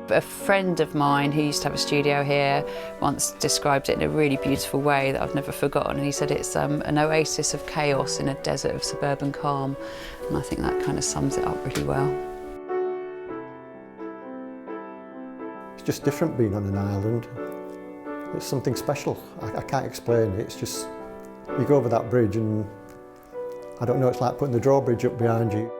A friend of mine who used to have a studio here once described it in a really beautiful way that I've never forgotten. He said it's an oasis of chaos in a desert of suburban calm, and I think that kind of sums it up really well. It's just different being on an island. It's something special. I can't explain it. It's just, you go over that bridge and I don't know, it's like putting the drawbridge up behind you.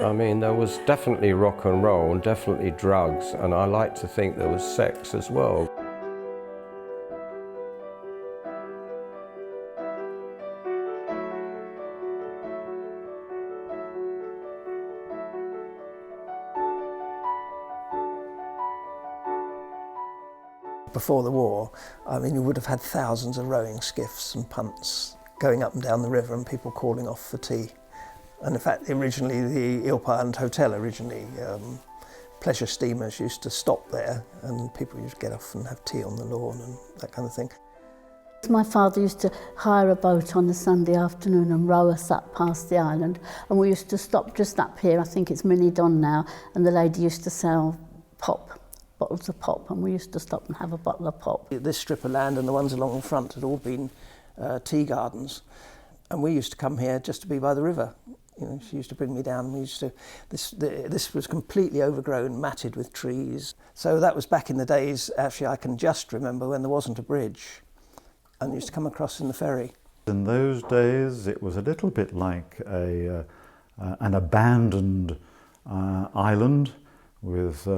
I mean, there was definitely rock and roll and definitely drugs, and I like to think there was sex as well. Before the war, I mean, you would have had thousands of rowing skiffs and punts going up and down the river and people calling off for tea. And in fact, originally the Eel Pie Island Hotel, pleasure steamers used to stop there and people used to get off and have tea on the lawn and that kind of thing. My father used to hire a boat on a Sunday afternoon and row us up past the island, and we used to stop just up here, I think it's Minnie Don now, and the lady used to sell bottles of pop, and we used to stop and have a bottle of pop. This strip of land and the ones along the front had all been tea gardens, and we used to come here just to be by the river. You know, she used to bring me down. We used to. This was completely overgrown, matted with trees. So that was back in the days. Actually, I can just remember when there wasn't a bridge, and used to come across in the ferry. In those days, it was a little bit like an abandoned island with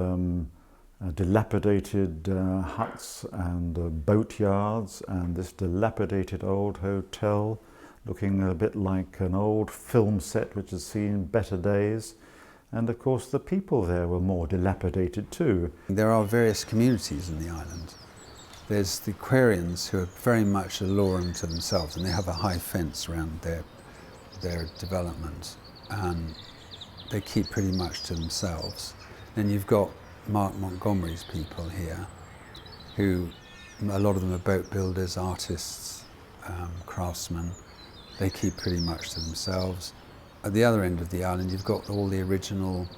dilapidated huts and boatyards, and this dilapidated old hotel, looking a bit like an old film set which has seen better days. And of course the people there were more dilapidated too. There are various communities in the island. There's the Aquarians, who are very much a law unto themselves, and they have a high fence around their development, and they keep pretty much to themselves. Then you've got Mark Montgomery's people here, who, a lot of them are boat builders, artists, craftsmen. They keep pretty much to themselves. At the other end of the island, you've got all the original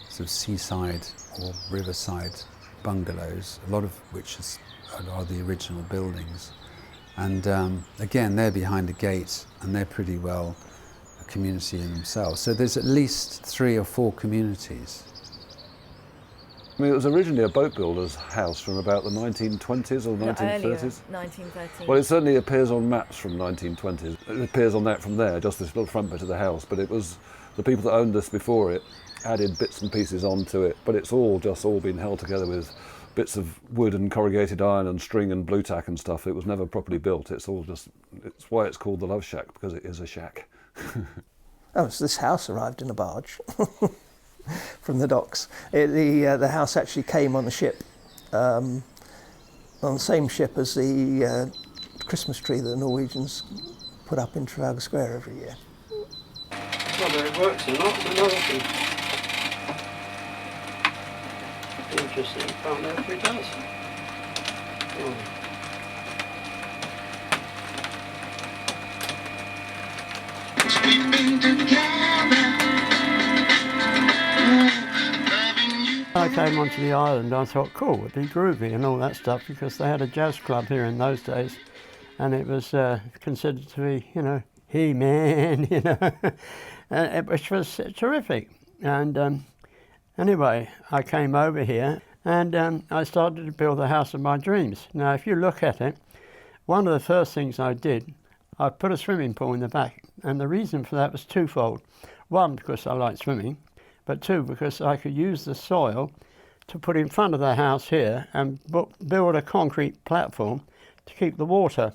sort of seaside or riverside bungalows, a lot of which are the original buildings. And again, they're behind a gate, and they're pretty well a community in themselves. So there's at least 3 or 4 communities. I mean, it was originally a boat builder's house from about the 1920s or 1930s. Earlier, 1913. Well, it certainly appears on maps from 1920s. It appears on that from there, just this little front bit of the house. But it was the people that owned this before it added bits and pieces onto it. But it's all been held together with bits of wood and corrugated iron and string and blue tack and stuff. It was never properly built. It's why it's called the Love Shack, because it is a shack. Oh, so this house arrived in a barge. From the docks. The house actually came on the ship, on the same ship as the Christmas tree that the Norwegians put up in Trafalgar Square every year. Whether it works or not, I know nothing. Interesting, found out if it does. I came onto the island, I thought, cool, it'd be groovy and all that stuff, because they had a jazz club here in those days, and it was considered to be, you know, hey man, you know, which was terrific. And anyway, I came over here and I started to build the house of my dreams. Now, if you look at it, one of the first things I did, I put a swimming pool in the back, and the reason for that was twofold. One, because I like swimming, but 2, because I could use the soil to put in front of the house here and build a concrete platform to keep the water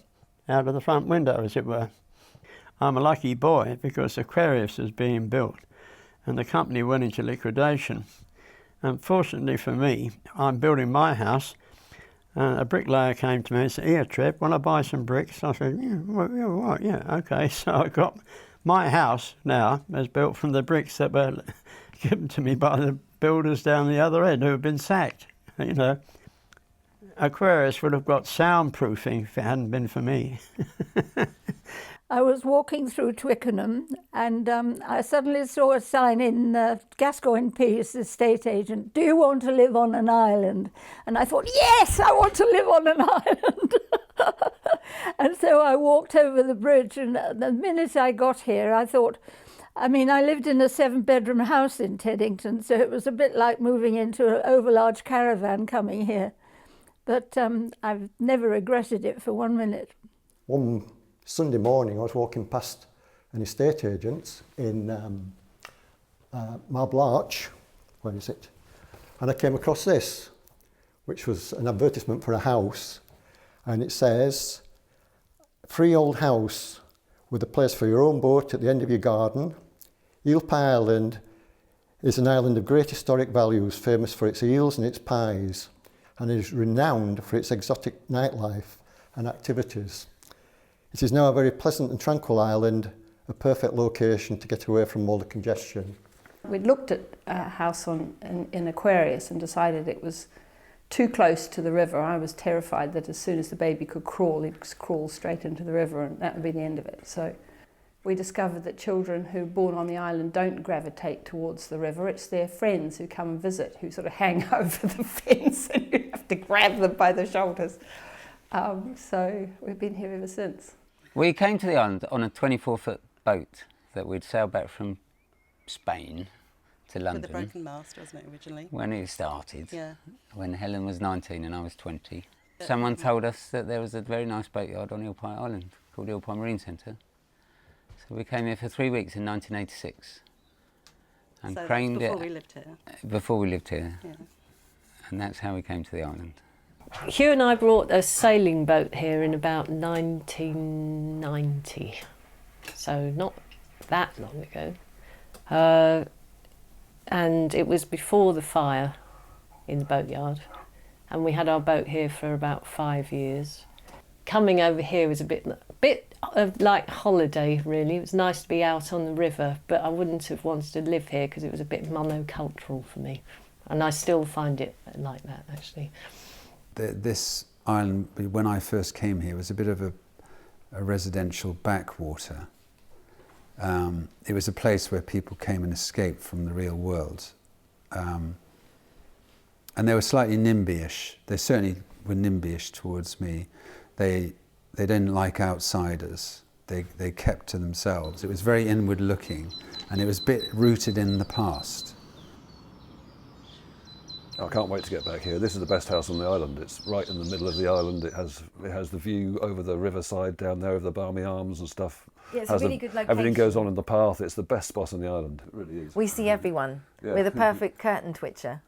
out of the front window, as it were. I'm a lucky boy because Aquarius is being built and the company went into liquidation. Unfortunately for me, I'm building my house, and a bricklayer came to me and said, "Here, Trev, want to buy some bricks?" I said, yeah, okay. So I got my house now is built from the bricks that were given to me by the builders down the other end who have been sacked. You know, Aquarius would have got soundproofing if it hadn't been for me. I was walking through Twickenham and I suddenly saw a sign in Gascoigne Peace, estate agent, "Do you want to live on an island?" And I thought, yes, I want to live on an island. And so I walked over the bridge, and the minute I got here, I thought, I mean, I lived in a 7-bedroom house in Teddington, so it was a bit like moving into an overlarge caravan coming here. But I've never regretted it for 1 minute. One Sunday morning, I was walking past an estate agent's in Marble Arch, where is it? And I came across this, which was an advertisement for a house, and it says, "Freehold house with a place for your own boat at the end of your garden. Eel Pie Island is an island of great historic values, famous for its eels and its pies, and is renowned for its exotic nightlife and activities. It is now a very pleasant and tranquil island, a perfect location to get away from all the congestion." We'd looked at a house in Aquarius and decided it was too close to the river. I was terrified that as soon as the baby could crawl, he'd crawl straight into the river and that would be the end of it. So we discovered that children who are born on the island don't gravitate towards the river. It's their friends who come and visit who sort of hang over the fence and you have to grab them by the shoulders. So we've been here ever since. We came to the island on a 24-foot boat that we'd sailed back from Spain to London. With a broken mast, wasn't it, originally? When it started, yeah. When Helen was 19 and I was 20. Someone told us that there was a very nice boatyard on Eel Pie Island called Eel Pie Marine Centre. So we came here for 3 weeks in 1986 and so craned before it. We lived here. Before we lived here. Yeah. And that's how we came to the island. Hugh and I brought a sailing boat here in about 1990, so not that long ago. And it was before the fire in the boatyard, and we had our boat here for about 5 years. Coming over here was a bit of like holiday, really. It was nice to be out on the river, but I wouldn't have wanted to live here because it was a bit monocultural for me, and I still find it like that, actually. This island, when I first came here, was a bit of a residential backwater. It was a place where people came and escaped from the real world. And they were slightly NIMBY-ish. They certainly were NIMBY-ish towards me. They didn't like outsiders. They kept to themselves. It was very inward looking, and it was a bit rooted in the past. I can't wait to get back here. This is the best house on the island. It's right in the middle of the island. It has the view over the riverside down there of the Barmy Arms and stuff. Yeah, it's a really good location. Everything goes on in the path. It's the best spot on the island. It really is. We see everyone. Yeah. We're the perfect curtain twitcher.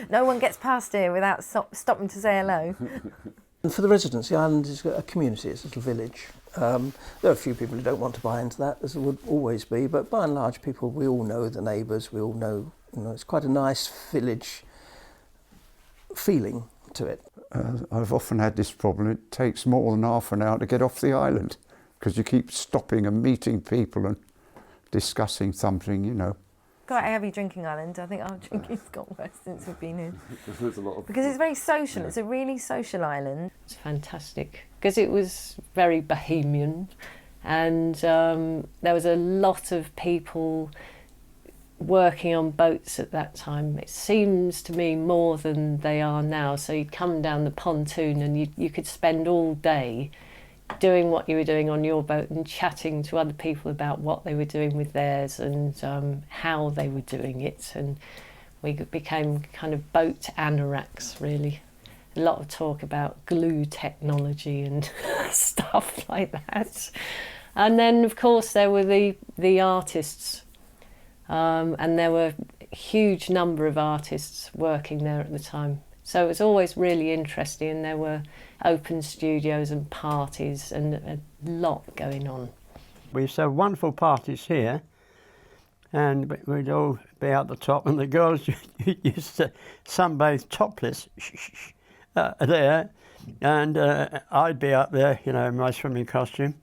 No one gets past here without stopping to say hello. And for the residents, the island is a community, it's a little village. There are a few people who don't want to buy into that, as there would always be, but by and large people, we all know the neighbours, we all know, it's quite a nice village feeling to it. I've often had this problem. It takes more than half an hour to get off the island because you keep stopping and meeting people and discussing something, Quite a heavy drinking island. I think our drinking's got worse since we've been here. There's a lot of because it's very social. Yeah. It's a really social island. It's fantastic because it was very bohemian, and there was a lot of people working on boats at that time. It seems to me more than they are now. So you'd come down the pontoon and you could spend all day doing what you were doing on your boat and chatting to other people about what they were doing with theirs and how they were doing it, and we became kind of boat anoraks, really. A lot of talk about glue technology and stuff like that. And then of course there were the artists, and there were a huge number of artists working there at the time. So it was always really interesting, and there were open studios and parties and a lot going on. We used to have wonderful parties here, and we'd all be out the top, and the girls used to sunbathe topless there, and I'd be up there, in my swimming costume,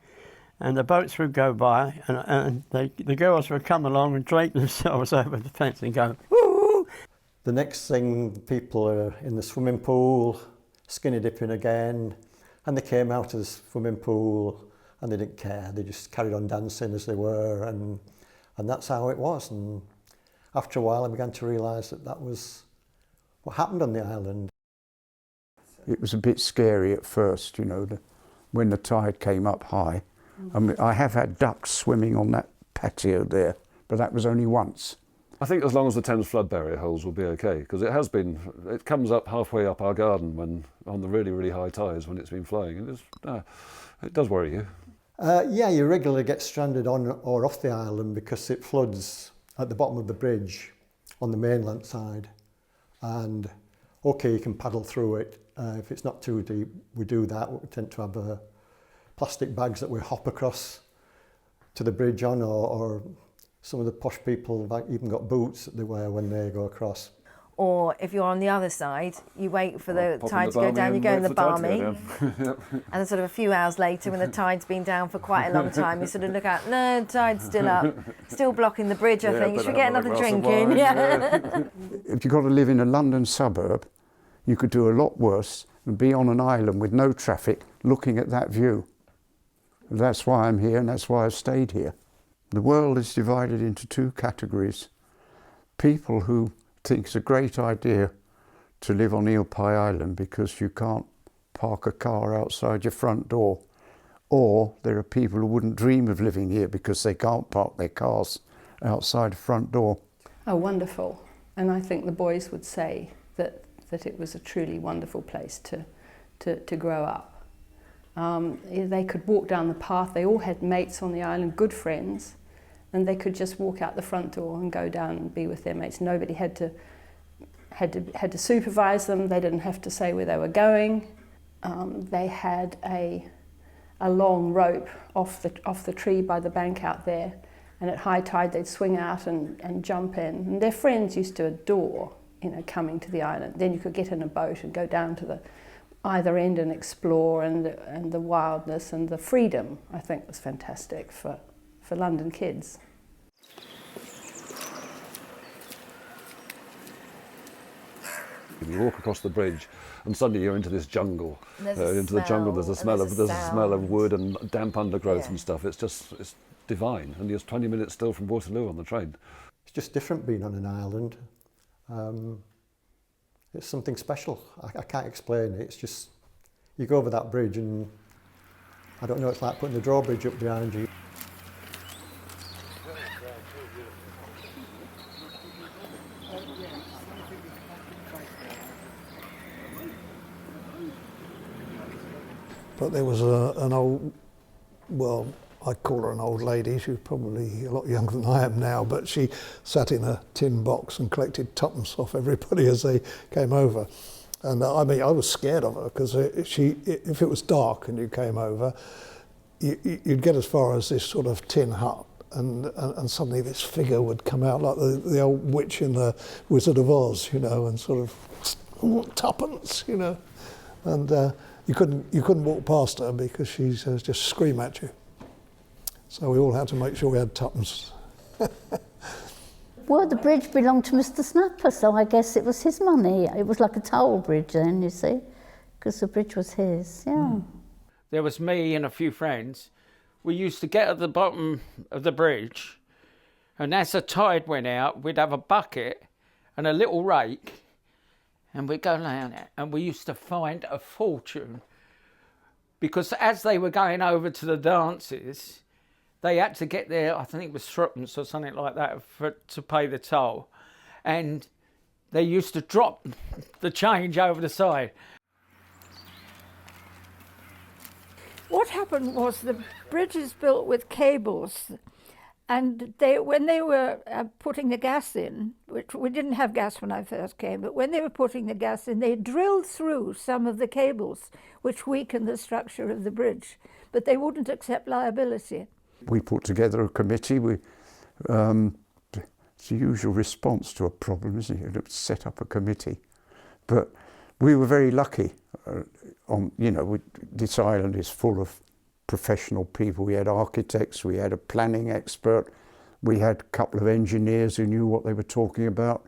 and the boats would go by, and the girls would come along and drape themselves over the fence and go, woo! The next thing, people are in the swimming pool, skinny dipping again, and they came out of the swimming pool and they didn't care. They just carried on dancing as they were, and that's how it was. And after a while, I began to realise that that was what happened on the island. It was a bit scary at first, you know, when the tide came up high. I mean, I have had ducks swimming on that patio there, but that was only once. I think as long as the Thames flood barrier holds, we'll be okay, because it comes up halfway up our garden when on the really, really high tides when it's been flowing, and it does worry you. Yeah, you regularly get stranded on or off the island because it floods at the bottom of the bridge on the mainland side, and okay, you can paddle through it. If it's not too deep, we do that. We tend to have plastic bags that we hop across to the bridge on, or some of the posh people have even got boots that they wear when they go across. Or if you're on the other side, you wait for the tide to go down, you go in the barmy. And then sort of a few hours later, when the tide's been down for quite a long time, you sort of look out, no, the tide's still up, still blocking the bridge, I think. You should get another drink in. Yeah. If you've got to live in a London suburb, you could do a lot worse than be on an island with no traffic looking at that view. That's why I'm here, and that's why I've stayed here. The world is divided into two categories. People who think it's a great idea to live on Eel Pie Island because you can't park a car outside your front door. Or there are people who wouldn't dream of living here because they can't park their cars outside the front door. Oh, wonderful. And I think the boys would say that it was a truly wonderful place to grow up. They could walk down the path. They all had mates on the island, good friends, and they could just walk out the front door and go down and be with their mates. Nobody had to supervise them. They didn't have to say where they were going. They had a long rope off the tree by the bank out there, and at high tide they'd swing out and jump in. And their friends used to adore, coming to the island. Then you could get in a boat and go down to the either end and explore, and the wildness and the freedom, I think, was fantastic for London kids. You walk across the bridge and suddenly you're into this jungle. The jungle, there's a smell of wood and damp undergrowth and stuff. It's divine, and you're 20 minutes still from Waterloo on the train. It's just different being on an island. It's something special. I can't explain it. It's just, you go over that bridge and I don't know, it's like putting the drawbridge up behind you. But there was an old, well, I call her an old lady, she was probably a lot younger than I am now, but she sat in a tin box and collected tuppence off everybody as they came over. And I mean, I was scared of her because if it was dark and you came over, you'd get as far as this sort of tin hut, and suddenly this figure would come out like the old witch in the Wizard of Oz, and sort of, tuppence, and you couldn't walk past her because she'd just scream at you. So we all had to make sure we had tuppence. Well, the bridge belonged to Mr. Snapper, so I guess it was his money. It was like a toll bridge then, you see, because the bridge was his, yeah. There was me and a few friends. We used to get at the bottom of the bridge, and as the tide went out, we'd have a bucket and a little rake, and we'd go down it, and we used to find a fortune, because as they were going over to the dances, they had to get there, I think it was threepence or something like that, to pay the toll. And they used to drop the change over the side. What happened was the bridge is built with cables, and when they were putting the gas in, which we didn't have gas when I first came, but when they were putting the gas in, they drilled through some of the cables, which weakened the structure of the bridge, but they wouldn't accept liability. We put together a committee. It's the usual response to a problem, isn't it? To set up a committee. But we were very lucky. This island is full of professional people. We had architects, we had a planning expert, we had a couple of engineers who knew what they were talking about.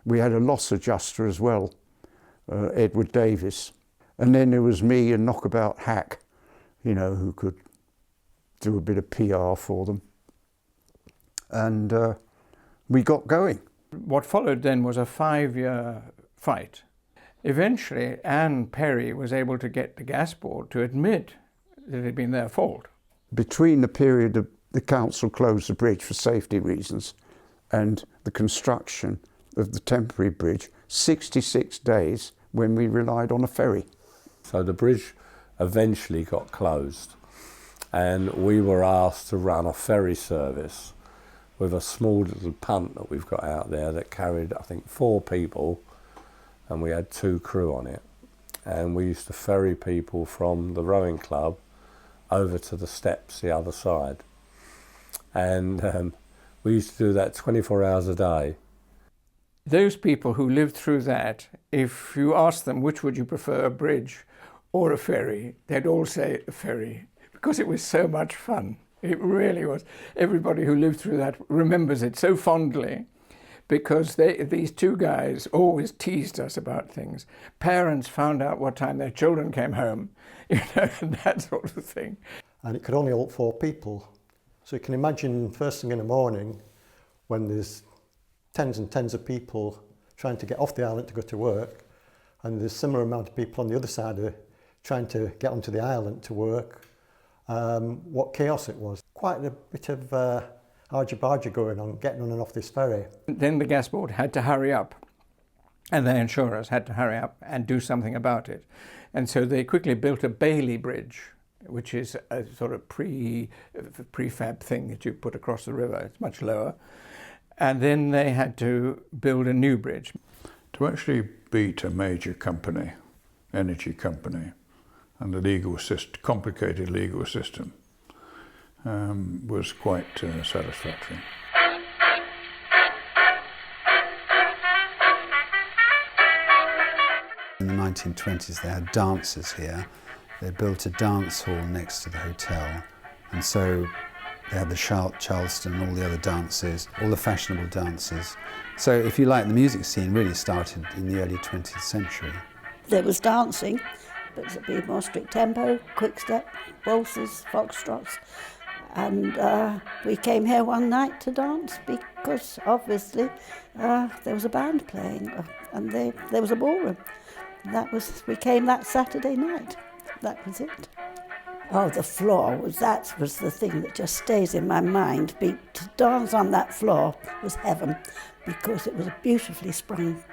We had a loss adjuster as well, Edward Davies. And then there was me and Knockabout Hack, who could do a bit of PR for them. And we got going. What followed then was a 5-year fight. Eventually, Anne Perry was able to get the gas board to admit that it had been their fault. Between the period of the council closed the bridge for safety reasons and the construction of the temporary bridge, 66 days when we relied on a ferry. So the bridge eventually got closed and we were asked to run a ferry service with a small little punt that we've got out there that carried, I think, 4 people, and we had 2 crew on it. And we used to ferry people from the rowing club over to the steps the other side. And we used to do that 24 hours a day. Those people who lived through that, if you asked them which would you prefer, a bridge or a ferry, they'd all say a ferry, because it was so much fun. It really was. Everybody who lived through that remembers it so fondly, because these 2 guys always teased us about things. Parents found out what time their children came home, you know, and that sort of thing. And it could only hold 4 people. So you can imagine first thing in the morning when there's tens and tens of people trying to get off the island to go to work, and there's a similar amount of people on the other side trying to get onto the island to work. What chaos it was. Quite a bit of argy-bargy going on, getting on and off this ferry. Then the gas board had to hurry up, and the insurers had to hurry up and do something about it. And so they quickly built a Bailey Bridge, which is a sort of prefab thing that you put across the river. It's much lower. And then they had to build a new bridge. To actually beat a major company, energy company, and the complicated legal system was quite satisfactory. In the 1920s they had dances here. They built a dance hall next to the hotel, and so they had the Charleston, all the other dances, all the fashionable dances. So if you like, the music scene really started in the early 20th century. There was dancing, but it would be more strict tempo, quick step, waltzes, foxtrots. And we came here one night to dance because obviously there was a band playing and there was a ballroom. We came that Saturday night. That was it. Oh, the floor that was the thing that just stays in my mind. To dance on that floor was heaven, because it was a beautifully sprung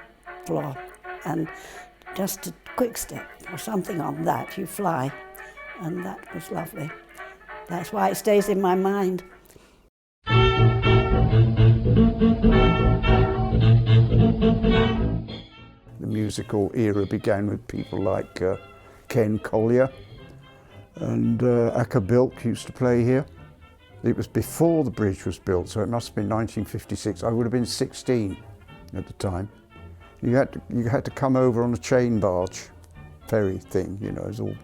floor, and just a quick step or something on that, you fly, and that was lovely. That's why it stays in my mind. The musical era began with people like Ken Collier, and Acker Bilk used to play here. It was before the bridge was built, so it must have been 1956. I would have been 16 at the time. You had to come over on a chain barge ferry thing, you know, it was all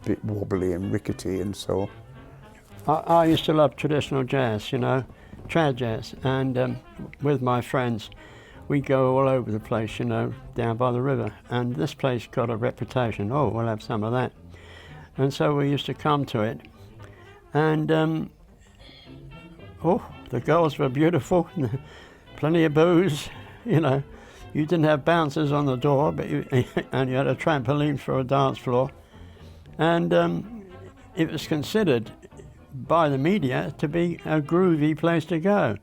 a bit wobbly and rickety and so on. I used to love traditional jazz, you know, trad jazz, and with my friends we go all over the place, you know, down by the river, and this place got a reputation. Oh, we'll have some of that. And so we used to come to it, and oh, the girls were beautiful, plenty of booze, you know. You didn't have bouncers on the door, but and you had a trampoline for a dance floor, and it was considered by the media to be a groovy place to go.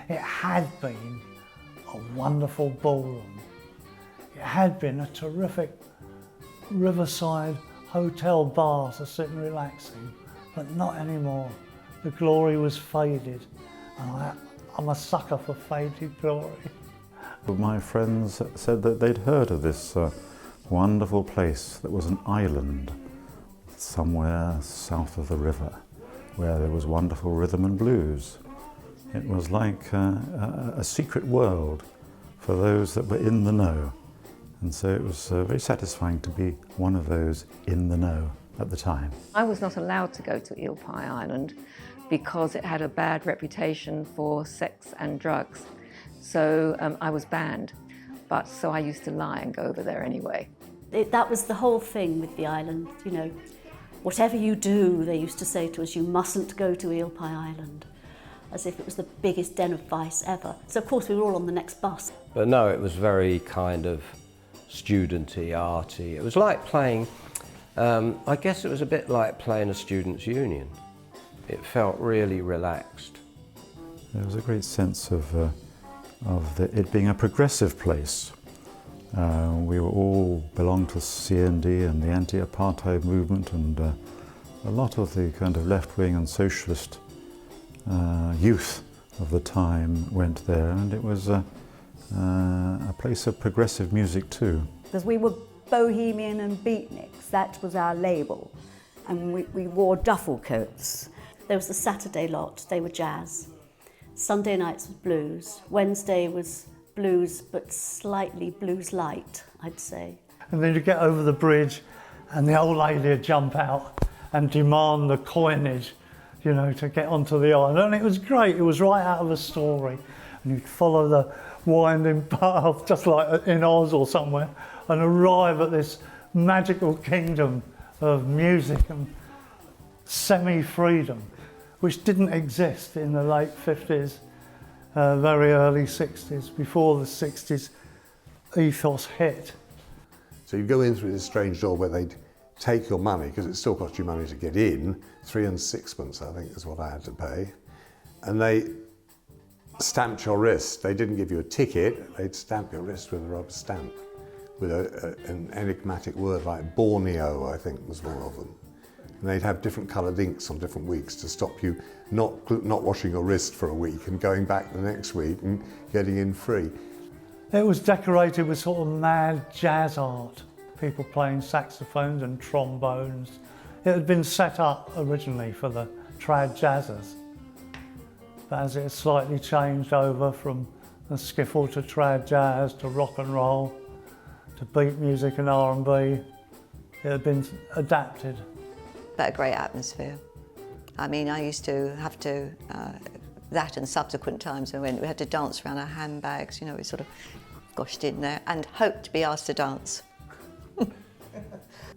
It had been a wonderful ballroom. It had been a terrific riverside hotel bar to sit and relaxing, but not anymore. The glory was faded, and I'm a sucker for faded glory. My friends said that they'd heard of this wonderful place that was an island somewhere south of the river, where there was wonderful rhythm and blues. It was like a secret world for those that were in the know. And so it was very satisfying to be one of those in the know at the time. I was not allowed to go to Eel Pie Island because it had a bad reputation for sex and drugs. So I was banned, but so I used to lie and go over there anyway. That was the whole thing with the island, you know. Whatever you do, they used to say to us, you mustn't go to Eel Pie Island, as if it was the biggest den of vice ever. So of course we were all on the next bus. But no, it was very kind of studenty, arty. It was like playing, I guess it was a bit like playing a students' union. It felt really relaxed. There was a great sense of it being a progressive place. We were all belonged to CND and the anti-apartheid movement, and a lot of the kind of left-wing and socialist youth of the time went there, and it was a place of progressive music too. Because we were bohemian and beatniks, that was our label, and we wore duffel coats. There was the Saturday lot, they were jazz. Sunday nights was blues. Wednesday was blues, but slightly blues light, I'd say. And then you get over the bridge and the old lady would jump out and demand the coinage, you know, to get onto the island. And it was great, it was right out of a story. And you'd follow the winding path, just like in Oz or somewhere, and arrive at this magical kingdom of music and semi-freedom, which didn't exist in the late 50s, very early 60s, before the 60s ethos hit. So you go in through this strange door where they'd take your money, because it still cost you money to get in, 3 and 6pence I think is what I had to pay, and they stamped your wrist. They didn't give you a ticket, they'd stamp your wrist with a rubber stamp, with an enigmatic word like Borneo, I think was one of them. And they'd have different coloured inks on different weeks to stop you not washing your wrist for a week and going back the next week and getting in free. It was decorated with sort of mad jazz art, people playing saxophones and trombones. It had been set up originally for the trad jazzers, but as it had slightly changed over from the skiffle to trad jazz to rock and roll to beat music and R&B, it had been adapted. But a great atmosphere. I mean, I used to have to, that and subsequent times when we had to dance around our handbags, you know, we sort of goshed in there and hoped to be asked to dance.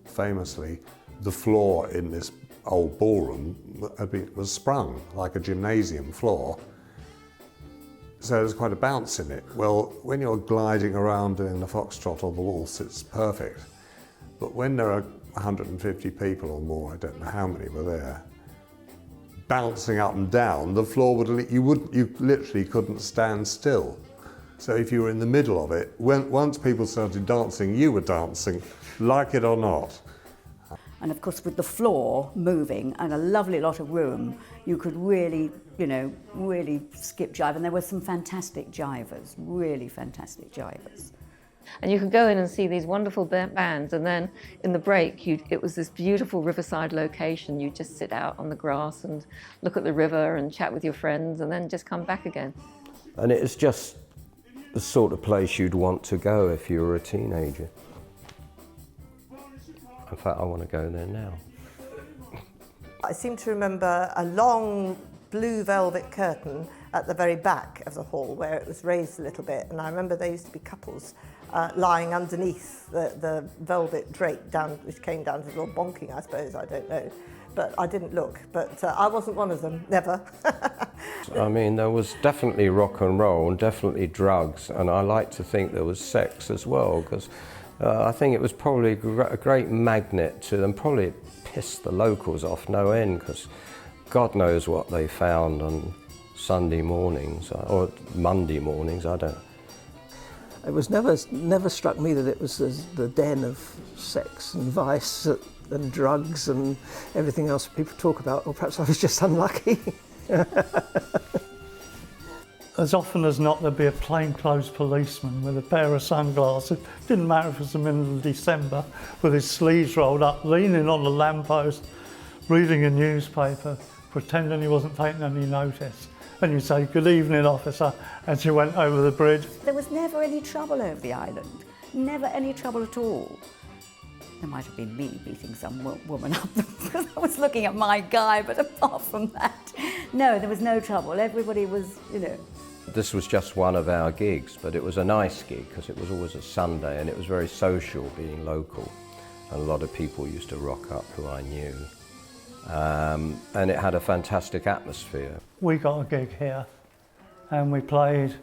Famously, the floor in this old ballroom was sprung like a gymnasium floor. So there's quite a bounce in it. Well, when you're gliding around doing the foxtrot or the waltz, it's perfect. But when there are 150 people or more, I don't know how many were there, bouncing up and down, the floor you literally couldn't stand still. So if you were in the middle of it, once people started dancing, you were dancing, like it or not. And of course with the floor moving and a lovely lot of room, you could really, you know, really skip jive. And there were some fantastic jivers, really fantastic jivers. And you could go in and see these wonderful bands, and then in the break, it was this beautiful riverside location. You'd just sit out on the grass and look at the river and chat with your friends, and then just come back again. And it is just the sort of place you'd want to go if you were a teenager. In fact, I want to go there now. I seem to remember a long blue velvet curtain at the very back of the hall where it was raised a little bit, and I remember there used to be couples lying underneath the velvet drape down, which came down to a little bonking, I suppose, I don't know. But I didn't look, but I wasn't one of them, never. I mean, there was definitely rock and roll and definitely drugs, and I like to think there was sex as well, because I think it was probably a great magnet to them. Probably pissed the locals off no end, because God knows what they found on Sunday mornings or Monday mornings, I don't. It was never struck me that it was the den of sex and vice and drugs and everything else people talk about, or perhaps I was just unlucky. As often as not, there'd be a plainclothes policeman with a pair of sunglasses. Didn't matter if it was the middle of December, with his sleeves rolled up, leaning on the lamppost, reading a newspaper, pretending he wasn't taking any notice. And you'd say, "Good evening, officer," as you went over the bridge. There was never any trouble over the island. Never any trouble at all. There might have been me beating some woman up because I was looking at my guy, but apart from that, no, there was no trouble. Everybody was, you know. This was just one of our gigs, but it was a nice gig because it was always a Sunday and it was very social being local. And a lot of people used to rock up who I knew. And it had a fantastic atmosphere. We got a gig here and we played,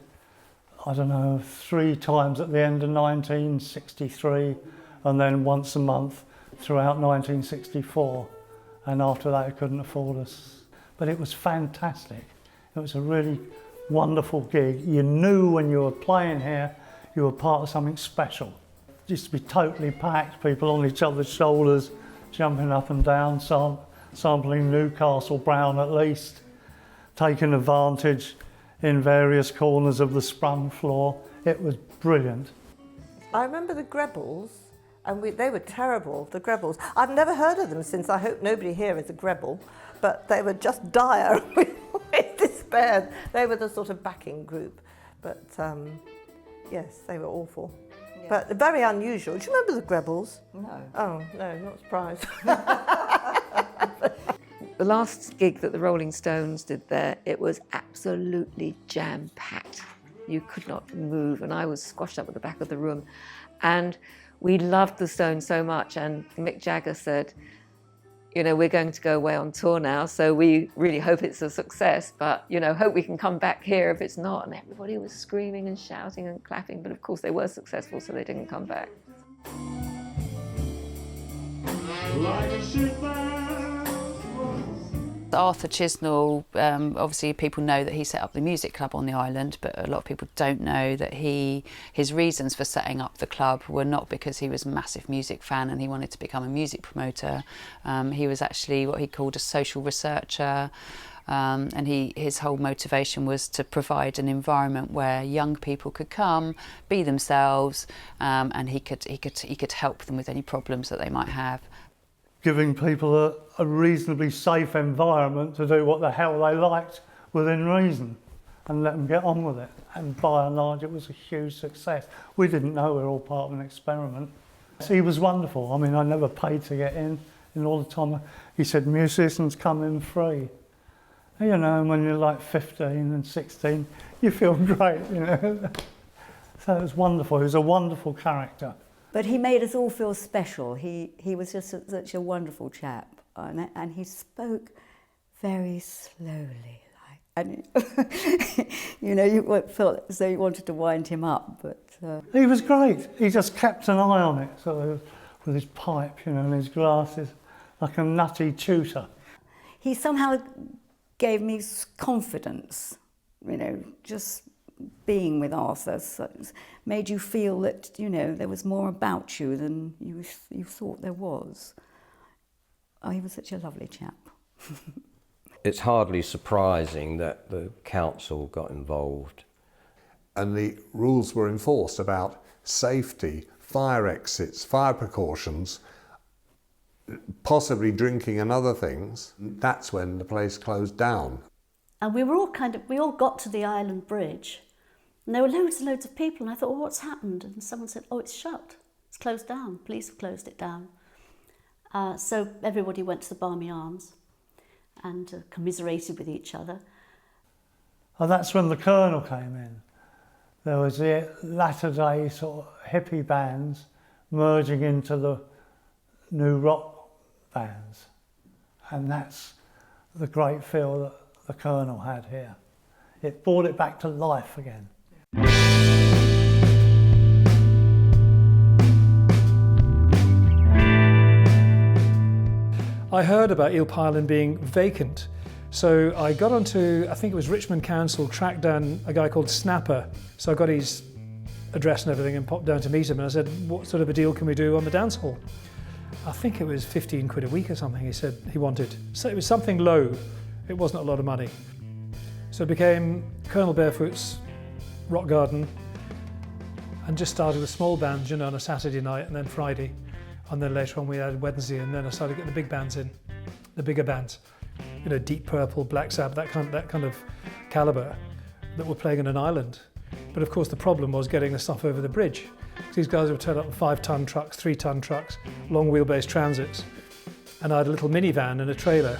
I don't know, 3 times at the end of 1963 and then once a month throughout 1964. And after that, it couldn't afford us. But it was fantastic. It was a really wonderful gig. You knew when you were playing here, you were part of something special. It used to be totally packed, people on each other's shoulders, jumping up and down, sampling Newcastle brown at least, taking advantage in various corners of the sprung floor. It was brilliant. I remember the Grebels, and they were terrible, the Grebels. I've never heard of them since. I hope nobody here is a Grebel, but they were just dire with despair. They were the sort of backing group, but yes, they were awful. Yeah. But very unusual. Do you remember the Grebels? No. Oh, no, not surprised. The last gig that the Rolling Stones did there, it was absolutely jam-packed. You could not move, and I was squashed up at the back of the room. And we loved the Stones so much, and Mick Jagger said, you know, we're going to go away on tour now, so we really hope it's a success, but, you know, hope we can come back here if it's not. And everybody was screaming and shouting and clapping, but of course they were successful, so they didn't come back. Arthur Chisnall, obviously people know that he set up the music club on the island, but a lot of people don't know that his reasons for setting up the club were not because he was a massive music fan and he wanted to become a music promoter. He was actually what he called a social researcher, and his whole motivation was to provide an environment where young people could come, be themselves, and he could help them with any problems that they might have. Giving people a reasonably safe environment to do what the hell they liked within reason and let them get on with it. And by and large, it was a huge success. We didn't know we were all part of an experiment. He was wonderful. I mean, I never paid to get in all the time. He said, musicians come in free. You know, and when you're like 15 and 16, you feel great, you know. So it was wonderful. He was a wonderful character. But he made us all feel special. He was just such a wonderful chap, and he spoke very slowly, and you know, you felt as though you wanted to wind him up. But he was great. He just kept an eye on it, sort of, with his pipe, you know, and his glasses, like a nutty tutor. He somehow gave me confidence, you know, just being with Arthur made you feel that, you know, there was more about you than you thought there was. Oh, he was such a lovely chap. It's hardly surprising that the council got involved. And the rules were enforced about safety, fire exits, fire precautions, possibly drinking and other things. That's when the place closed down. And we all got to the island bridge, and there were loads and loads of people, and I thought, well, what's happened? And someone said, oh, it's shut. It's closed down. Police have closed it down. So everybody went to the Barmy Arms and commiserated with each other. And that's when the Colonel came in. There was the latter-day sort of hippie bands merging into the new rock bands. And that's the great feel that the Colonel had here. It brought it back to life again. I heard about Eel Pie Island being vacant, so I got onto, I think it was Richmond Council, tracked down a guy called Snapper. So I got his address and everything and popped down to meet him, and I said, what sort of a deal can we do on the dance hall? I think it was 15 quid a week or something he said he wanted. So it was something low. It wasn't a lot of money. So it became Colonel Barefoot's Rock Garden, and just started with small bands, you know, on a Saturday night and then Friday. And then later on we had Wednesday, and then I started getting the big bands in, the bigger bands. You know, Deep Purple, Black Sabbath, that kind of calibre that were playing on an island. But of course the problem was getting the stuff over the bridge. These guys would turn up in 5-ton trucks, 3-ton trucks, long wheelbase transits. And I had a little minivan and a trailer.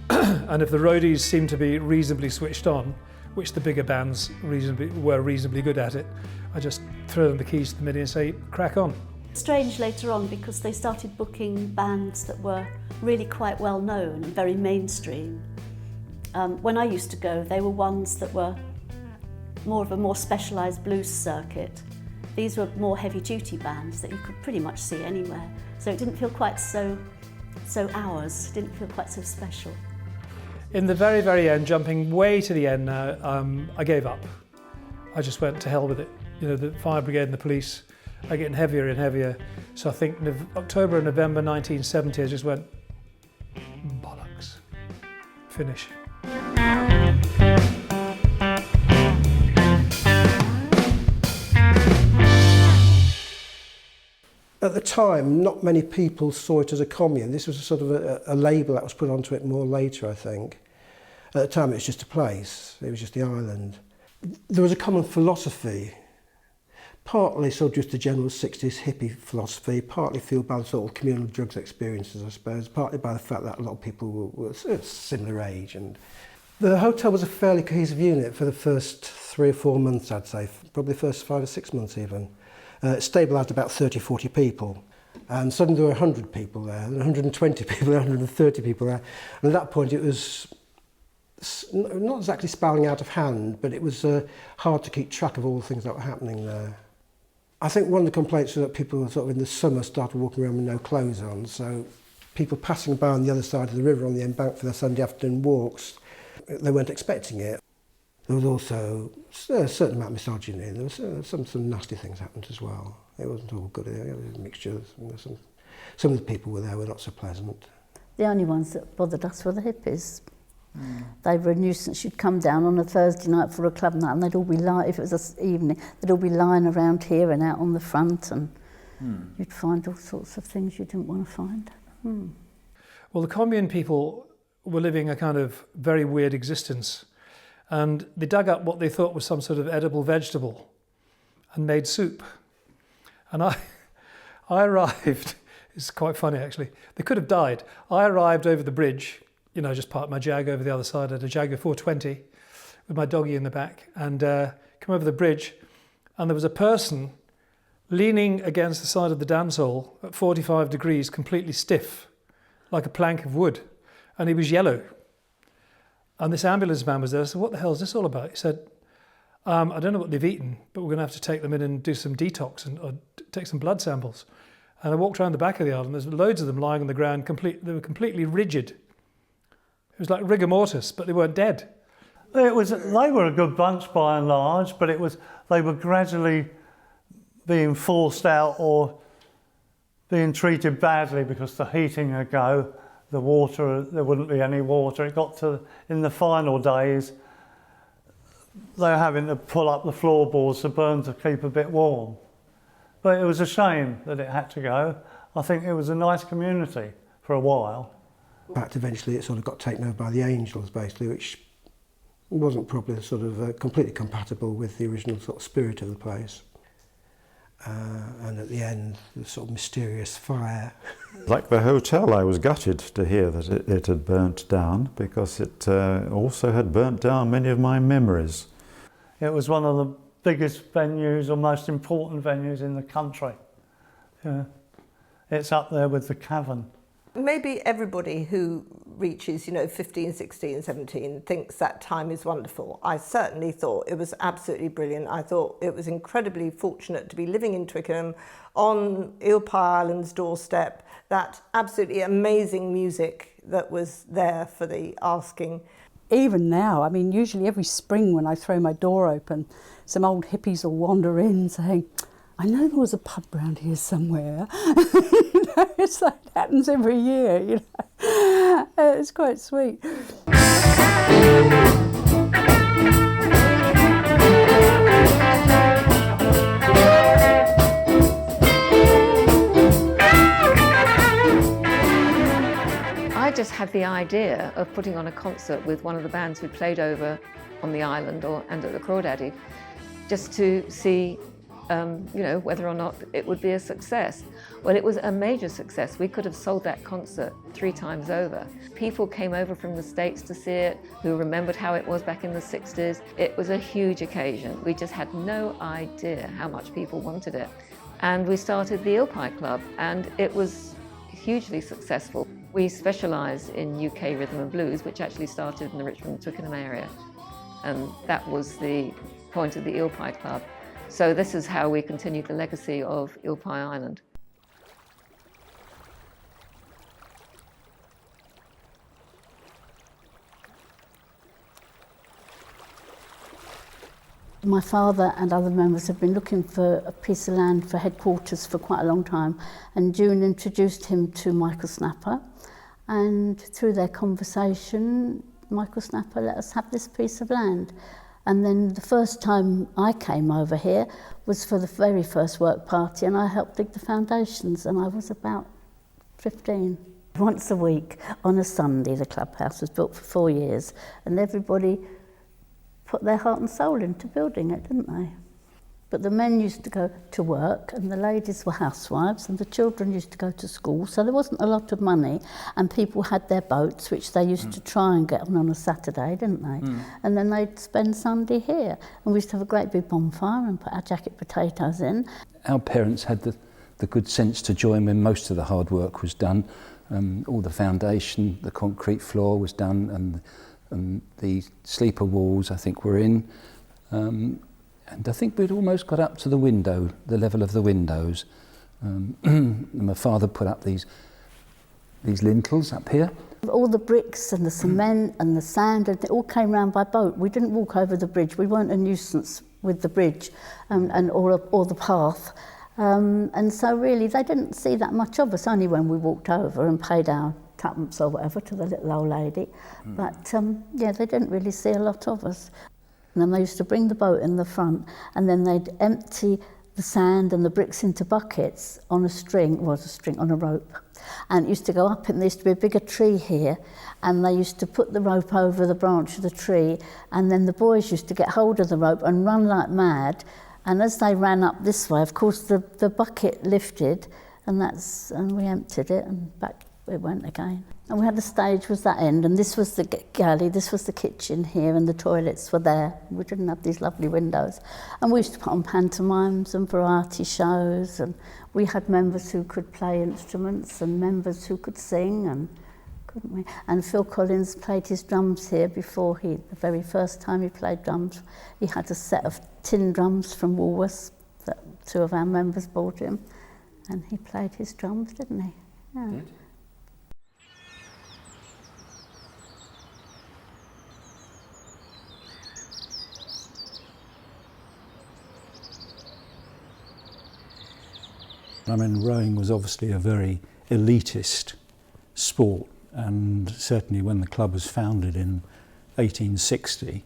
And if the roadies seemed to be reasonably switched on, which the bigger bands were reasonably good at it, I just throw them the keys to the mini and say, crack on. Strange later on because they started booking bands that were really quite well known and very mainstream. When I used to go, they were ones that were more of a more specialised blues circuit. These were more heavy-duty bands that you could pretty much see anywhere. So it didn't feel quite so ours, didn't feel quite so special. In the very, very end, jumping way to the end now, I gave up. I just went to hell with it. You know, the fire brigade and the police are getting heavier and heavier. So I think October and November 1970, I just went, bollocks, finish. At the time, not many people saw it as a commune. This was a sort of a label that was put onto it more later, I think. At the time, it was just a place. It was just the island. There was a common philosophy, partly sort of just the general 60s hippie philosophy, partly fueled by the sort of communal drugs experiences, I suppose, partly by the fact that a lot of people were similar age. And the hotel was a fairly cohesive unit for the first 3 or 4 months, I'd say, probably the first 5 or 6 months even. It stabilised about 30, 40 people. And suddenly there were 100 people there, 120 people there, 130 people there. And at that point it was not exactly spiraling out of hand, but it was hard to keep track of all the things that were happening there. I think one of the complaints was that people sort of in the summer started walking around with no clothes on, so people passing by on the other side of the river on the embankment for their Sunday afternoon walks, they weren't expecting it. There was also a certain amount of misogyny. There was some nasty things happened as well. It wasn't all good. It was a mixture. Some of the people were there were not so pleasant. The only ones that bothered us were the hippies. They were a nuisance. You'd come down on a Thursday night for a club night and they'd all be lying, if it was an evening, they'd all be lying around here and out on the front, and you'd find all sorts of things you didn't want to find. Well, the commune people were living a kind of very weird existence. And they dug up what they thought was some sort of edible vegetable and made soup. And I arrived, it's quite funny actually, they could have died. I arrived over the bridge, you know, just parked my Jag over the other side. I had a Jaguar 420 with my doggy in the back, and come over the bridge, and there was a person leaning against the side of the dance hall at 45 degrees, completely stiff, like a plank of wood, and he was yellow. And this ambulance man was there. I said, what the hell is this all about? He said, I don't know what they've eaten, but we're going to have to take them in and do some detox or take some blood samples. And I walked around the back of the island. There's loads of them lying on the ground. They were completely rigid. It was like rigor mortis, but they weren't dead. They were a good bunch by and large, but they were gradually being forced out or being treated badly because the heating would go. The water, there wouldn't be any water. It got to, in the final days, they were having to pull up the floorboards to burn to keep a bit warm. But it was a shame that it had to go. I think it was a nice community for a while. In fact, eventually it sort of got taken over by the Angels, basically, which wasn't probably sort of completely compatible with the original sort of spirit of the place. And at the end, the sort of mysterious fire. Like the hotel, I was gutted to hear that it had burnt down, because it also had burnt down many of my memories. It was one of the biggest venues or most important venues in the country. Yeah. It's up there with the Cavern. Maybe everybody who reaches, 15, 16, 17 thinks that time is wonderful. I certainly thought it was absolutely brilliant. I thought it was incredibly fortunate to be living in Twickenham on Eel Pie Island's doorstep, that absolutely amazing music that was there for the asking. Even now, I mean, usually every spring when I throw my door open, some old hippies will wander in saying, I know there was a pub round here somewhere. It's like it happens every year, It's quite sweet. I just had the idea of putting on a concert with one of the bands who played over on the island and at the Crawdaddy. just to see you know, whether or not it would be a success. Well, it was a major success. We could have sold that concert 3 times over. People came over from the States to see it, who remembered how it was back in the 60s. It was a huge occasion. We just had no idea how much people wanted it. And we started the Eel Pie Club, and it was hugely successful. We specialise in UK rhythm and blues, which actually started in the Richmond, Twickenham area. And that was the point of the Eel Pie Club. So this is how we continued the legacy of Eel Pie Island. My father and other members have been looking for a piece of land for headquarters for quite a long time, and June introduced him to Michael Snapper, and through their conversation Michael Snapper let us have this piece of land. And then the first time I came over here was for the very first work party, and I helped dig the foundations, and I was about 15. Once a week on a Sunday, the clubhouse was built for 4 years, and everybody put their heart and soul into building it, didn't they? But the men used to go to work, and the ladies were housewives, and the children used to go to school, so there wasn't a lot of money, and people had their boats, which they used to try and get on a Saturday, didn't they? And then they'd spend Sunday here, and we used to have a great big bonfire and put our jacket potatoes in. Our parents had the good sense to join when most of the hard work was done. All the foundation, the concrete floor was done, and the sleeper walls, I think, were in. And I think we'd almost got up to the window, the level of the windows. My father put up these lintels up here. All the bricks and the cement and the sand, it all came round by boat. We didn't walk over the bridge. We weren't a nuisance with the bridge or the path. And so really they didn't see that much of us, only when we walked over and paid our tuppence or whatever to the little old lady. But yeah, they didn't really see a lot of us. And then they used to bring the boat in the front, and then they'd empty the sand and the bricks into buckets on a rope. And it used to go up, and there used to be a bigger tree here, and they used to put the rope over the branch of the tree, and then the boys used to get hold of the rope and run like mad. And as they ran up this way, of course, the bucket lifted, and we emptied it, and back it went again. And we had the stage was that end, and this was the galley, this was the kitchen here, and the toilets were there. We didn't have these lovely windows. And we used to put on pantomimes and variety shows, and we had members who could play instruments and members who could sing, and couldn't we? And Phil Collins played his drums here before the very first time he played drums. He had a set of tin drums from Woolworths that 2 of our members bought him, and he played his drums, didn't he? Yeah. Did. I mean, rowing was obviously a very elitist sport, and certainly when the club was founded in 1860,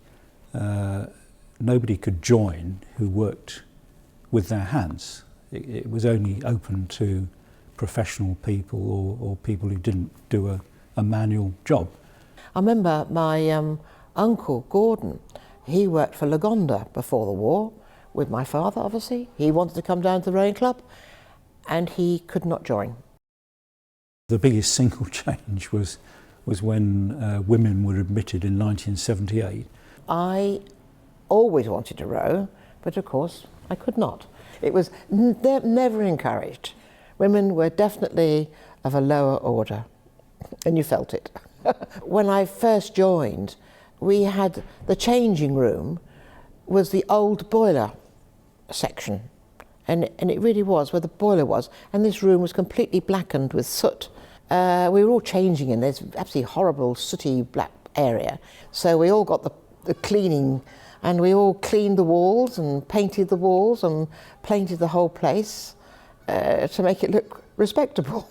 nobody could join who worked with their hands. It was only open to professional people or people who didn't do a manual job. I remember my uncle Gordon, he worked for Lagonda before the war with my father, obviously. He wanted to come down to the rowing club, and he could not join. The biggest single change was when women were admitted in 1978. I always wanted to row, but of course I could not. It was never encouraged. Women were definitely of a lower order, and you felt it. When I first joined, we had the changing room was the old boiler section. And it really was where the boiler was, and this room was completely blackened with soot. We were all changing in this absolutely horrible sooty black area. So we all got the cleaning, and we all cleaned the walls and painted the walls and painted the whole place to make it look respectable.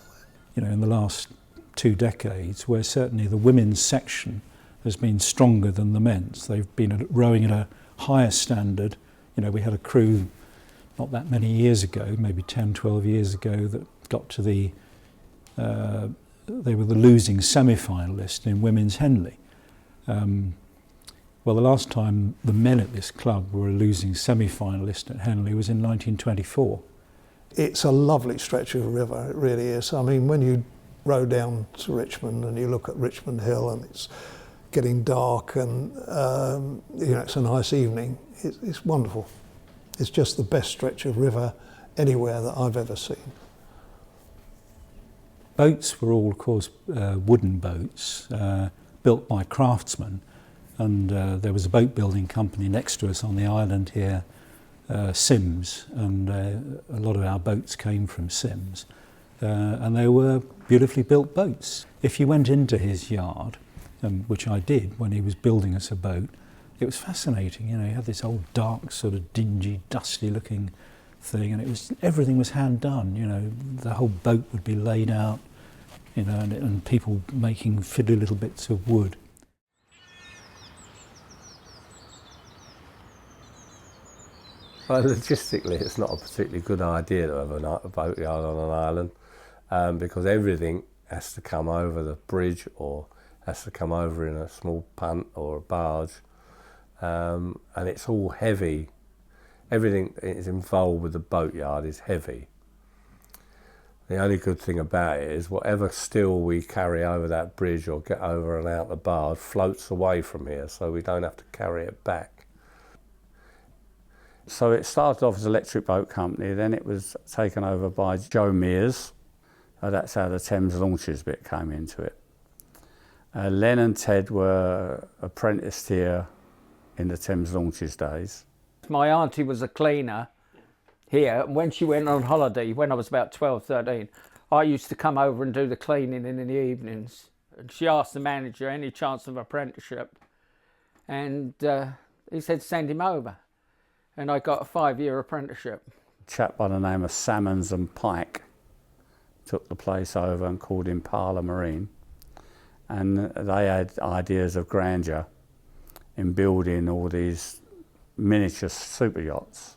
You know, in the last 2 decades, where certainly the women's section has been stronger than the men's. They've been rowing at a higher standard. You know, we had a crew not that many years ago, maybe 10, 12 years ago, that got to they were the losing semi-finalist in women's Henley. Well, Well, the last time the men at this club were a losing semi-finalist at Henley was in 1924. It's a lovely stretch of river, it really is. I mean, when you row down to Richmond and you look at Richmond Hill and it's getting dark and it's a nice evening, it's wonderful. It's just the best stretch of river anywhere that I've ever seen. Boats were all, of course, wooden boats built by craftsmen, and there was a boat building company next to us on the island here, Sims, and a lot of our boats came from Sims, and they were beautifully built boats. If you went into his yard, which I did when he was building us a boat, it was fascinating. You know, he had this old dark, sort of dingy, dusty looking thing, and everything was hand done. You know, the whole boat would be laid out, you know, and people making fiddly little bits of wood. Well, logistically, it's not a particularly good idea to have a boatyard on an island because everything has to come over the bridge or has to come over in a small punt or a barge, and it's all heavy. Everything that is involved with the boatyard is heavy. The only good thing about it is whatever steel we carry over that bridge or get over and out the barge floats away from here, so we don't have to carry it back. So it started off as an electric boat company, then it was taken over by Joe Mears. That's how the Thames launches bit came into it. Len and Ted were apprenticed here in the Thames launches days. My auntie was a cleaner here, and when she went on holiday, when I was about 12, 13, I used to come over and do the cleaning in the evenings. And she asked the manager any chance of apprenticeship, and he said send him over. And I got a 5-year apprenticeship. A chap by the name of Salmons and Pike took the place over and called him Parlour Marine. And they had ideas of grandeur in building all these miniature super yachts,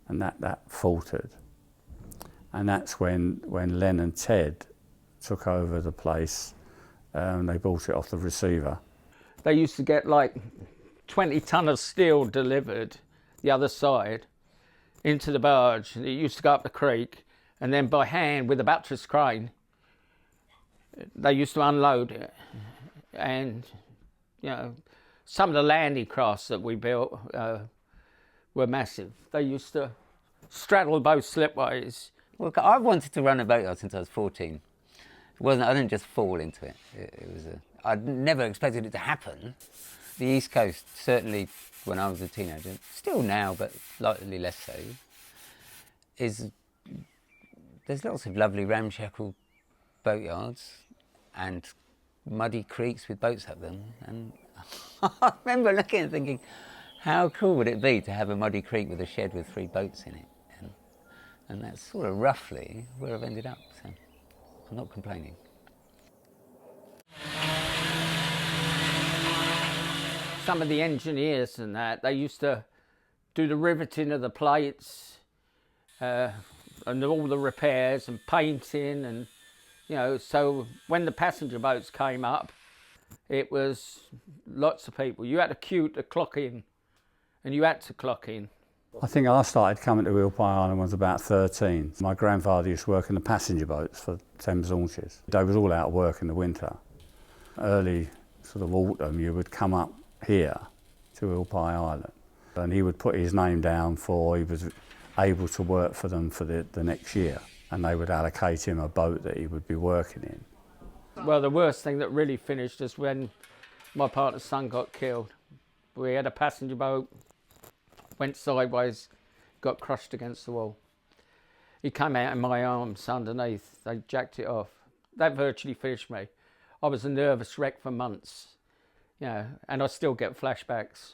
and that faltered. And that's when Len and Ted took over the place, they bought it off the receiver. They used to get like 20 tonne of steel delivered the other side into the barge. It used to go up the creek, and then by hand with a buttress crane they used to unload it. And you know, some of the landing crafts that we built were massive. They used to straddle both slipways. Well, I've wanted to run a boatyard since I was 14. I didn't just fall into it. I'd never expected it to happen. The East Coast, certainly when I was a teenager, still now, but slightly less so, there's lots of lovely ramshackle boatyards and muddy creeks with boats up them. And I remember looking and thinking, how cool would it be to have a muddy creek with a shed with 3 boats in it? And that's sort of roughly where I've ended up, so I'm not complaining. Some of the engineers and that, they used to do the riveting of the plates and all the repairs and painting, and you know, so when the passenger boats came up, it was lots of people. You had to queue to clock in, and you had to clock in. I think I started coming to Eel Pie Island when I was about 13. My grandfather used to work in the passenger boats for Thames launches. They was all out of work in the winter. Early sort of autumn, you would come up here to Eel Pie Island, and he would put his name down for he was able to work for them for the next year, and they would allocate him a boat that he would be working in. Well, the worst thing that really finished is when my partner's son got killed. We had a passenger boat, went sideways, got crushed against the wall. He came out in my arms underneath. They jacked it off. That virtually finished me. I was a nervous wreck for months, you know, and I still get flashbacks.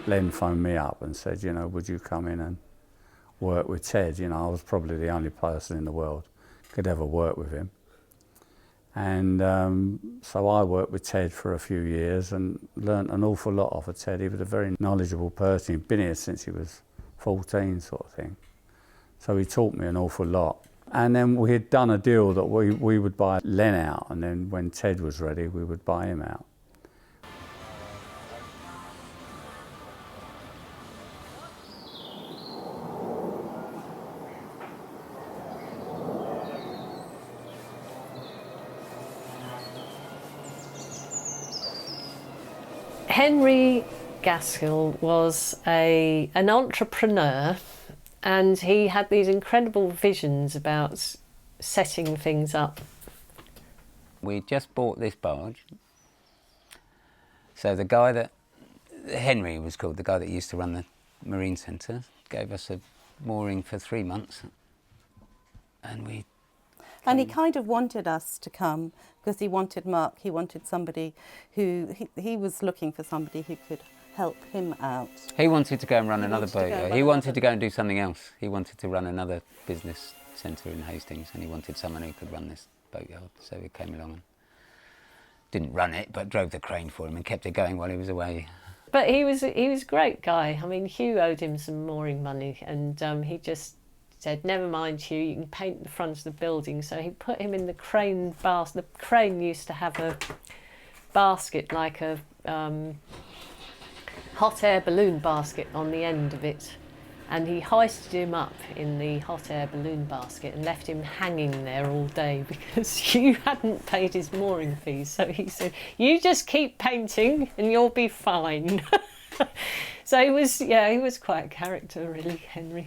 Len phoned me up and said, you know, would you come in and work with Ted? You know, I was probably the only person in the world could ever work with him. And so I worked with Ted for a few years and learnt an awful lot off of Ted. He was a very knowledgeable person. He'd been here since he was 14, sort of thing. So he taught me an awful lot. And then we had done a deal that we would buy Len out, and then when Ted was ready, we would buy him out. Henry Gaskell was an entrepreneur, and he had these incredible visions about setting things up. We just bought this barge. So the guy that, Henry was called, the guy that used to run the Marine Centre, gave us a mooring for 3 months. And we... And he kind of wanted us to come because he wanted Mark, he wanted somebody who, he was looking for somebody who could help him out. He wanted to go and run another boatyard. He wanted to go and do something else. He wanted to run another business centre in Hastings, and he wanted someone who could run this boatyard. So we came along and didn't run it, but drove the crane for him and kept it going while he was away. But he was a great guy. I mean, Hugh owed him some mooring money, and he just said, never mind, Hugh, you can paint the front of the building. So he put him in the crane basket. The crane used to have a basket, like a hot air balloon basket on the end of it. And he hoisted him up in the hot air balloon basket and left him hanging there all day because Hugh hadn't paid his mooring fees. So he said, you just keep painting and you'll be fine. So he was quite a character, really, Henry.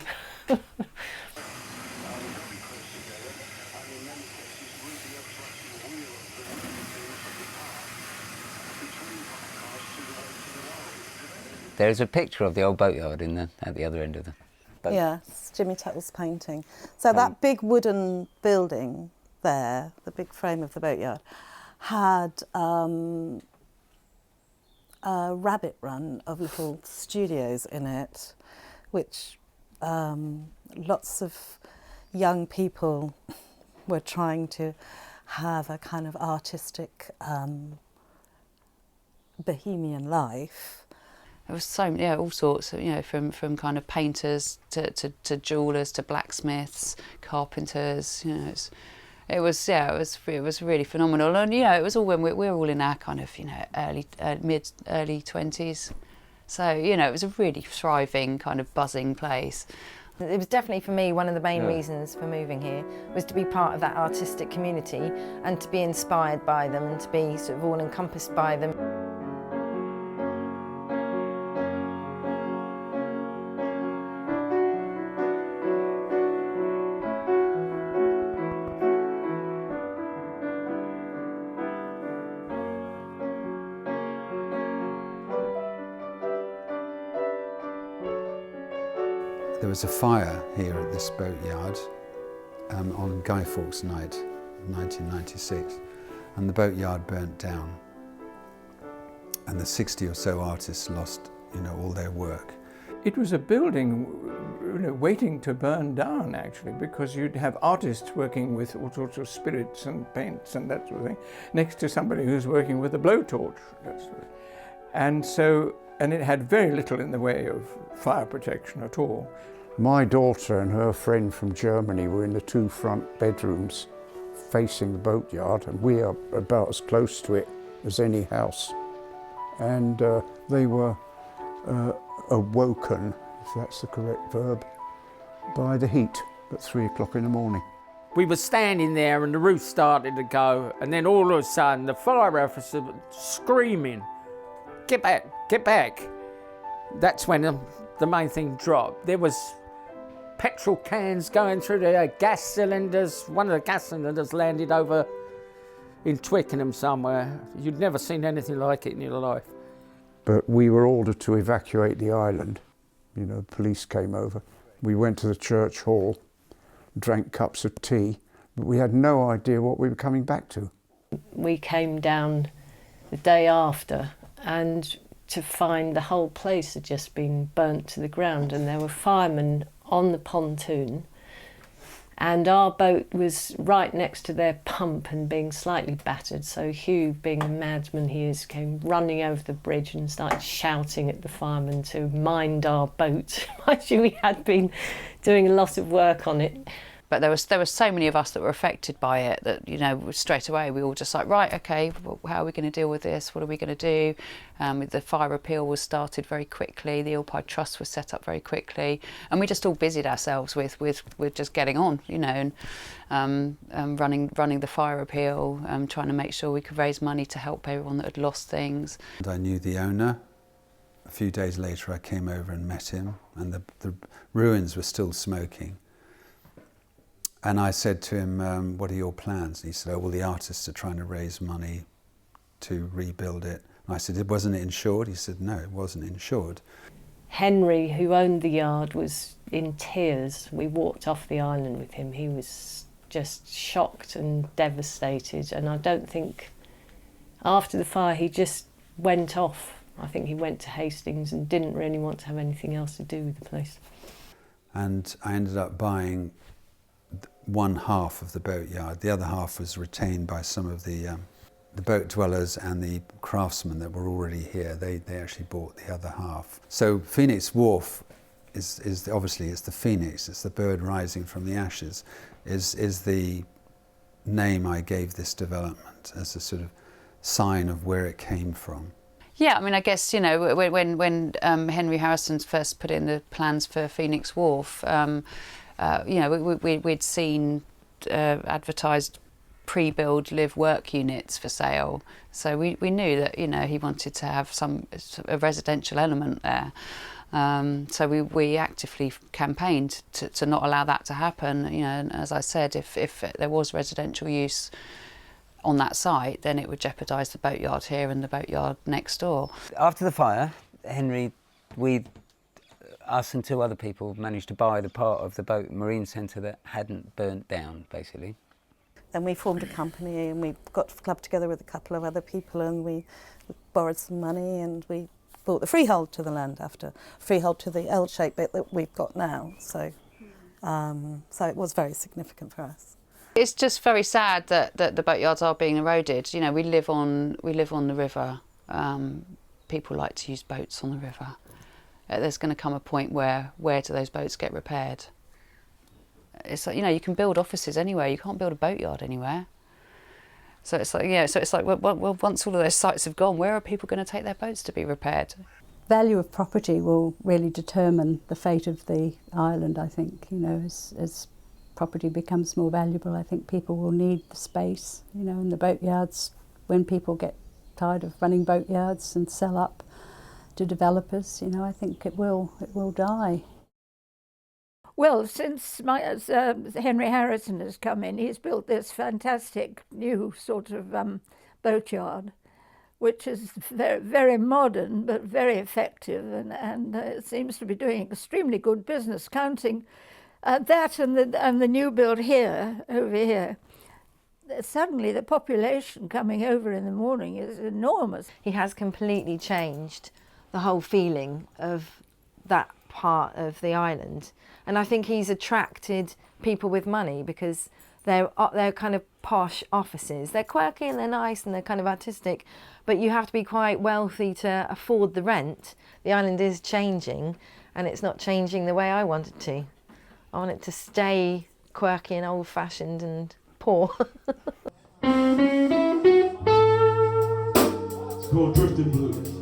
There's a picture of the old boatyard at the other end of the boat. Yes, Jimmy Tuttle's painting. So that big wooden building there, the big frame of the boatyard, had a rabbit run of little studios in it, which lots of young people were trying to have a kind of artistic bohemian life. There was all sorts of, from kind of painters to jewellers to blacksmiths, carpenters. It was really phenomenal, and it was all when we were all in our kind of early 20s, so it was a really thriving kind of buzzing place. It was definitely for me one of the main reasons for moving here was to be part of that artistic community and to be inspired by them and to be sort of all encompassed by them. There was a fire here at this boatyard on Guy Fawkes Night, 1996, and the boatyard burnt down, and the 60 or so artists lost, all their work. It was a building, waiting to burn down, actually, because you'd have artists working with all sorts of spirits and paints and that sort of thing, next to somebody who's working with a blowtorch. And it had very little in the way of fire protection at all. My daughter and her friend from Germany were in the 2 front bedrooms facing the boatyard, and we are about as close to it as any house. And they were awoken, if that's the correct verb, by the heat at 3 o'clock in the morning. We were standing there and the roof started to go, and then all of a sudden the fire officer was screaming, "Get back, get back." That's when the main thing dropped. There was petrol cans going through the gas cylinders. One of the gas cylinders landed over in Twickenham somewhere. You'd never seen anything like it in your life. But we were ordered to evacuate the island. Police came over. We went to the church hall, drank cups of tea, but we had no idea what we were coming back to. We came down the day after, and to find the whole place had just been burnt to the ground, and there were firemen on the pontoon, and our boat was right next to their pump and being slightly battered. So Hugh, being the madman he is, came running over the bridge and started shouting at the firemen to mind our boat. Mind you, we had been doing a lot of work on it. But there were so many of us that were affected by it that, you know, straight away we all just like, right, okay, well, how are we going to deal with this? What are we going to do? The fire appeal was started very quickly. The Eel Pie Trust was set up very quickly, and we just all busied ourselves with just getting on, you know, and running the fire appeal, trying to make sure we could raise money to help everyone that had lost things. And I knew the owner. A few days later, I came over and met him, and the ruins were still smoking. And I said to him, what are your plans? And he said, oh, well, the artists are trying to raise money to rebuild it. And I said, wasn't it insured? He said, no, it wasn't insured. Henry, who owned the yard, was in tears. We walked off the island with him. He was just shocked and devastated. And I don't think, after the fire, he just went off. I think he went to Hastings and didn't really want to have anything else to do with the place. And I ended up buying one half of the boatyard. The other half was retained by some of the boat dwellers and the craftsmen that were already here. They actually bought the other half. So Phoenix Wharf is obviously it's the phoenix. It's the bird rising from the ashes. Is the name I gave this development as a sort of sign of where it came from. Yeah, I mean, I guess, you know, when Henry Harrison first put in the plans for Phoenix Wharf, you know, we'd seen advertised pre-build live work units for sale, so we knew that, you know, he wanted to have a residential element there. So we actively campaigned to not allow that to happen. You know, and as I said, if there was residential use on that site, then it would jeopardise the boatyard here and the boatyard next door. After the fire, Henry, us and 2 other people managed to buy the part of the boat marine centre that hadn't burnt down, basically. Then we formed a company and we got the club together with a couple of other people, and we borrowed some money and we bought the freehold to the land after, freehold to the L-shaped bit that we've got now. So, so it was very significant for us. It's just very sad that the boatyards are being eroded. You know, we live on the river. People like to use boats on the river. There's going to come a point where do those boats get repaired? It's like, you know, you can build offices anywhere. You can't build a boatyard anywhere. So it's like, yeah. So it's like, well, once all of those sites have gone, where are people going to take their boats to be repaired? Value of property will really determine the fate of the island, I think. You know, as property becomes more valuable, I think people will need the space, you know, in the boatyards. When people get tired of running boatyards and sell up to developers, you know, I think it will die. Well, since Henry Harrison has come in, he's built this fantastic new sort of boatyard, which is very, very modern but very effective, and it seems to be doing extremely good business, counting that and the new build over here. Suddenly the population coming over in the morning is enormous. He has completely changed the whole feeling of that part of the island, and I think he's attracted people with money because they're kind of posh offices. They're quirky and they're nice and they're kind of artistic, but you have to be quite wealthy to afford the rent. The island is changing, and it's not changing the way I want it to. I want it to stay quirky and old-fashioned and poor. It's called Drifting Blues.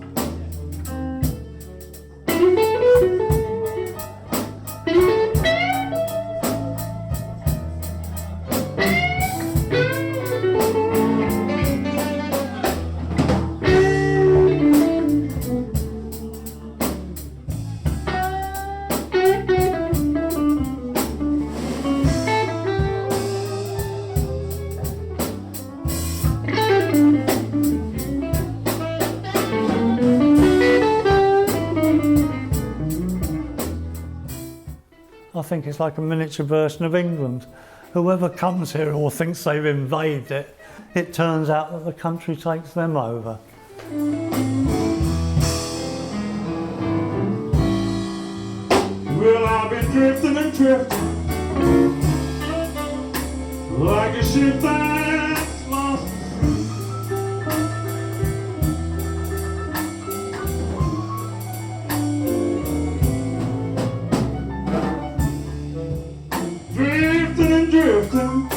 I think it's like a miniature version of England. Whoever comes here or thinks they've invaded it, it turns out that the country takes them over. Well, I've been drifting and drifting like a ship that's lost. Drifting and Twickenham